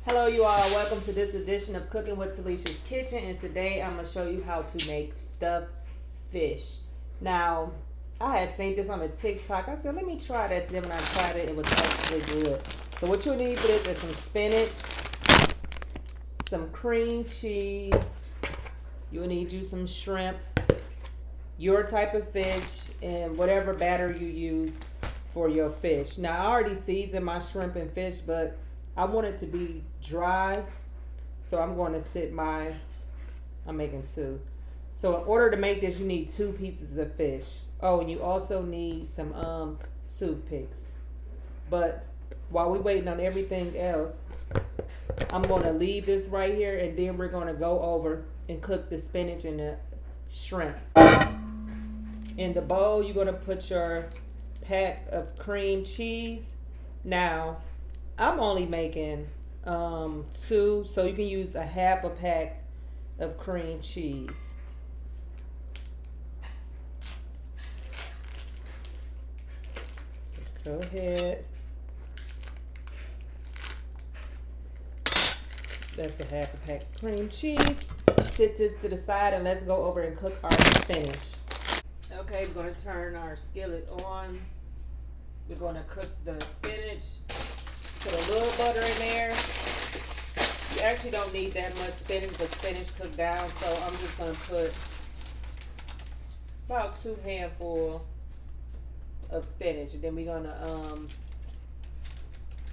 Hello you all, welcome to this edition of Cooking with Talessia's Kitchen, and today I'm going to show you how to make stuffed fish. Now, I had seen this on a TikTok. I said, let me try this. Then when I tried it, it was actually good. So what you'll need for this is some spinach, some cream cheese, you'll need you some shrimp, your type of fish, and whatever batter you use for your fish. Now, I already seasoned my shrimp and fish, but I want it to be dry, so I'm going to I'm making two. So in order to make this, you need 2 pieces of fish. Oh, and you also need some toothpicks. But while we're waiting on everything else, I'm going to leave this right here, and then we're going to go over and cook the spinach and the shrimp. In the bowl, you're going to put your pack of cream cheese. Now, I'm only making 2, so you can use a half a pack of cream cheese. So go ahead. That's a half a pack of cream cheese. Set this to the side and let's go over and cook our spinach. Okay, we're going to turn our skillet on. We're going to cook the spinach. Put a little butter in there. You actually don't need that much spinach, but spinach cooked down, so I'm just going to put about 2 handfuls of spinach, and then we're going to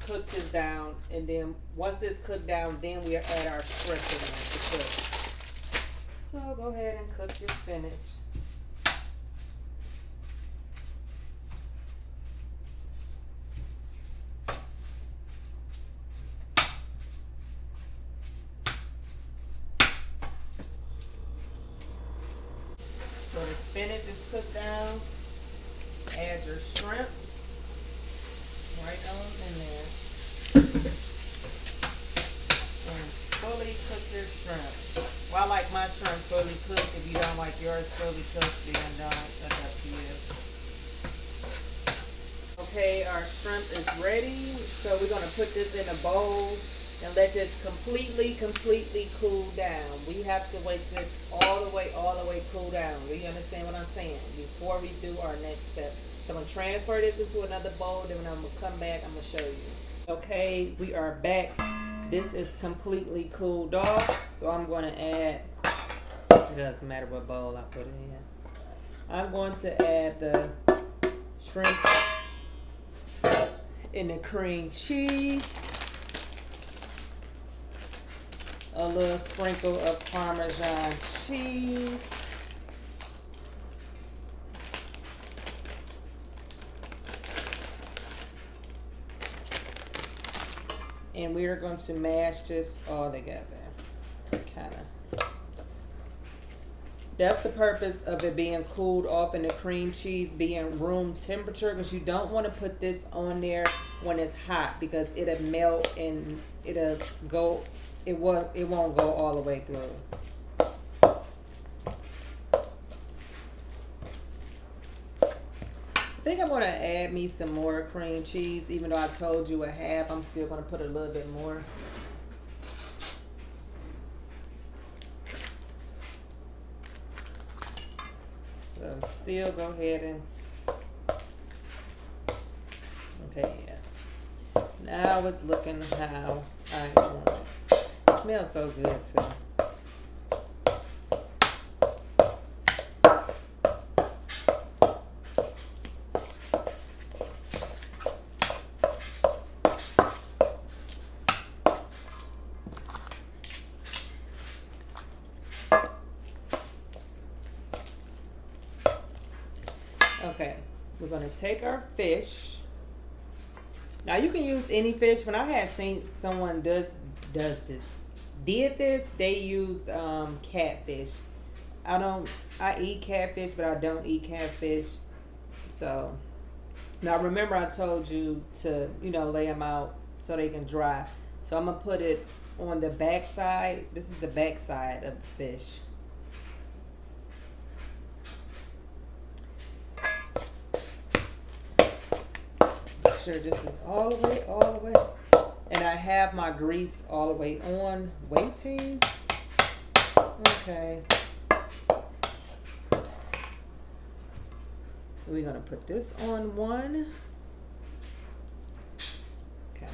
cook this down, and then once it's cooked down, then we'll add our shrimp in there to cook. So go ahead and cook your spinach. So the spinach is cooked down. Add your shrimp right on in there. And fully cook your shrimp. Well, I like my shrimp fully cooked. If you don't like yours fully cooked, then don't. That's up to you. Okay, our shrimp is ready. So we're going to put this in a bowl and let this completely cool down. We have to wait this all the way cool down. Do you understand what I'm saying? Before we do our next step. So I'm going to transfer this into another bowl. Then when I'm going to come back, I'm going to show you. Okay, we are back. This is completely cooled off. So I'm going to add, it doesn't matter what bowl I put it in. I'm going to add the shrimp and the cream cheese. A little sprinkle of Parmesan cheese. And we are going to mash this all together. That's the purpose of it being cooled off and the cream cheese being room temperature, because you don't want to put this on there when it's hot, because it'll melt and it'll go. It won't go all the way through. I think I'm going to add me some more cream cheese. Even though I told you a half, I'm still going to put a little bit more. So still go ahead and, okay, yeah. Now it's looking how I want it. Smells so good too. Okay, we're going to take our fish. Now you can use any fish. When I had seen someone did this, they used catfish. I eat catfish, but I don't eat catfish. So now remember I told you to, lay them out so they can dry. So I'm going to put it on the back side. This is the back side of the fish. Make sure this is all the way And I have my grease all the way on, waiting. Okay. We're gonna put this on one. Okay.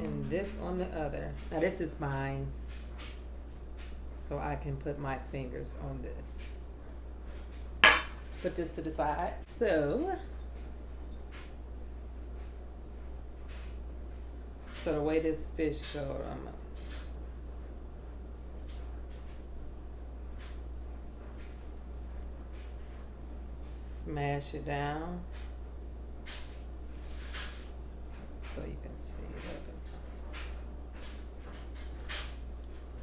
And this on the other. Now this is mine, so I can put my fingers on this. Let's put this to the side. So the way this fish goes, I'm gonna smash it down so you can see it.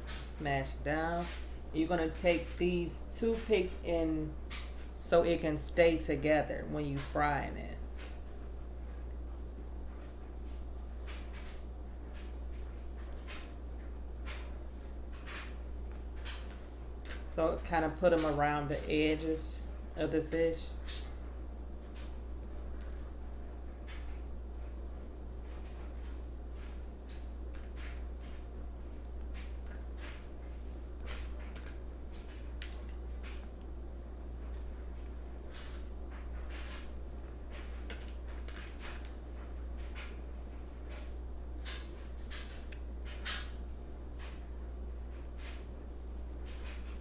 Smash it down. You're gonna take these toothpicks in so it can stay together when you frying it. So kind of put them around the edges of the fish.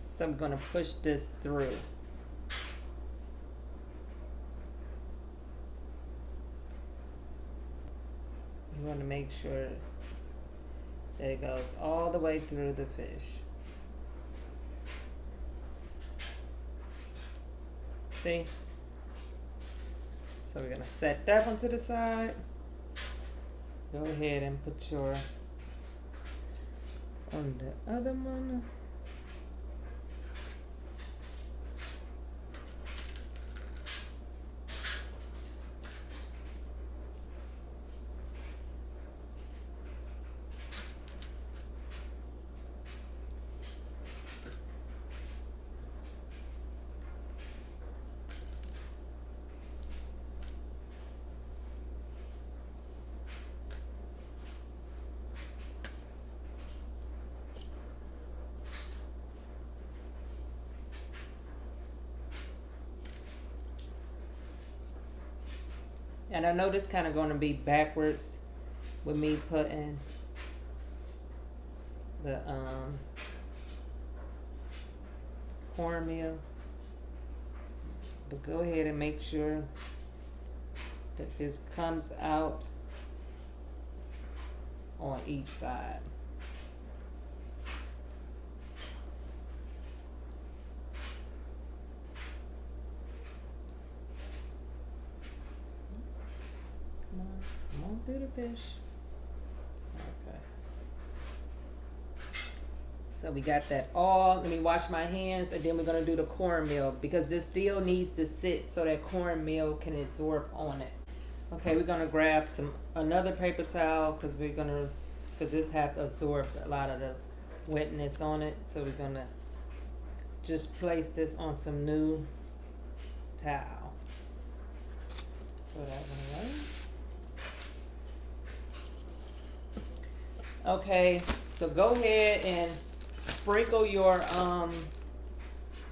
So I'm going to push this through. You want to make sure that it goes all the way through the fish. See? So we're going to set that one to the side. Go ahead and put your on the other one. And I know this kind of going to be backwards with me putting the cornmeal. But go ahead and make sure that this comes out on each side. Come on through the fish. Okay. So we got that all. Let me wash my hands, and then we're gonna do the cornmeal because this still needs to sit so that cornmeal can absorb on it. Okay, we're gonna grab another paper towel because this have to absorb a lot of the wetness on it. So we're gonna just place this on some new towel. Throw that one away. Okay, so go ahead and sprinkle your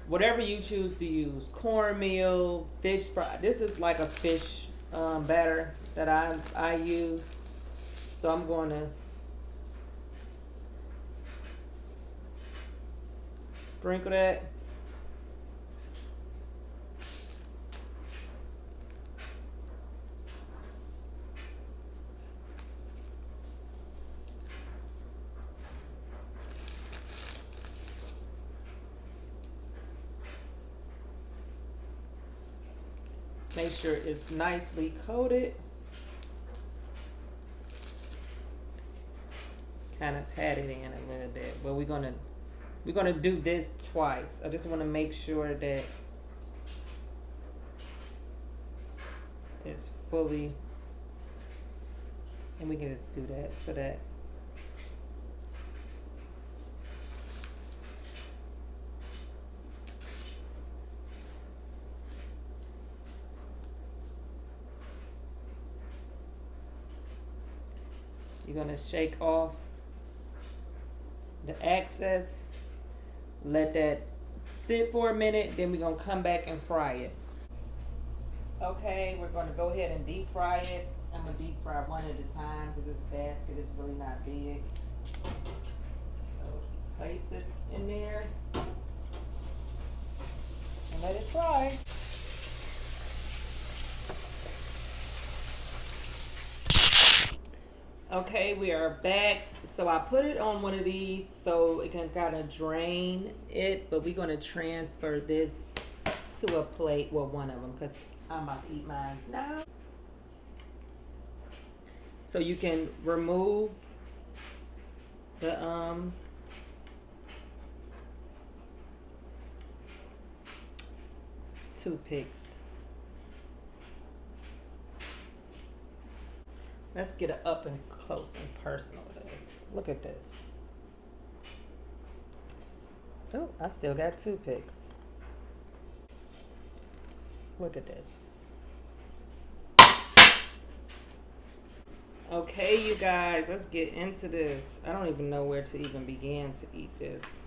whatever you choose to use, cornmeal, fish fry. This is like a fish batter that I use. So I'm going to sprinkle that. Make sure it's nicely coated. Kind of pat it in a little bit, but we're gonna do this twice. I just want to make sure that it's fully, and we can just do that so that You're gonna shake off the excess, let that sit for a minute, then we're gonna come back and fry it. Okay, we're gonna go ahead and deep fry it. I'm gonna deep fry one at a time because this basket is really not big. So place it in there and let it fry. Okay, we are back. So I put it on one of these so it can kind of drain it, but we're going to transfer this to a plate, well, one of them, because I'm about to eat mine now. So you can remove the toothpicks. Let's get it up and close and personal with this. Look at this. Oh, I still got toothpicks. Look at this. Okay, you guys, let's get into this. I don't even know where to even begin to eat this.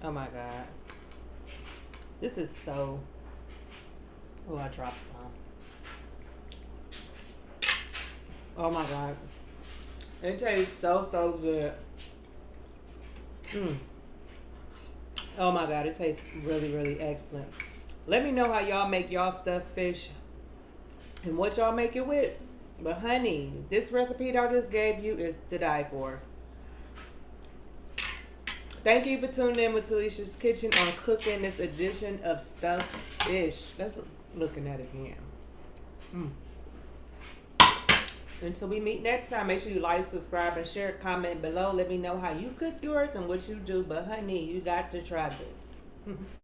Oh my God. This is so... Oh, I dropped some. Oh my God. It tastes so good. Oh my God, it tastes really excellent. Let me know how y'all make y'all stuffed fish and what y'all make it with. But honey, this recipe that I just gave you is to die for. Thank you for tuning in with Talessia's Kitchen on cooking this edition of stuffed fish. Let's looking at it again. Until we meet next time, make sure you like, subscribe, and share. Comment below. Let me know how you cook yours and what you do. But honey, you got to try this.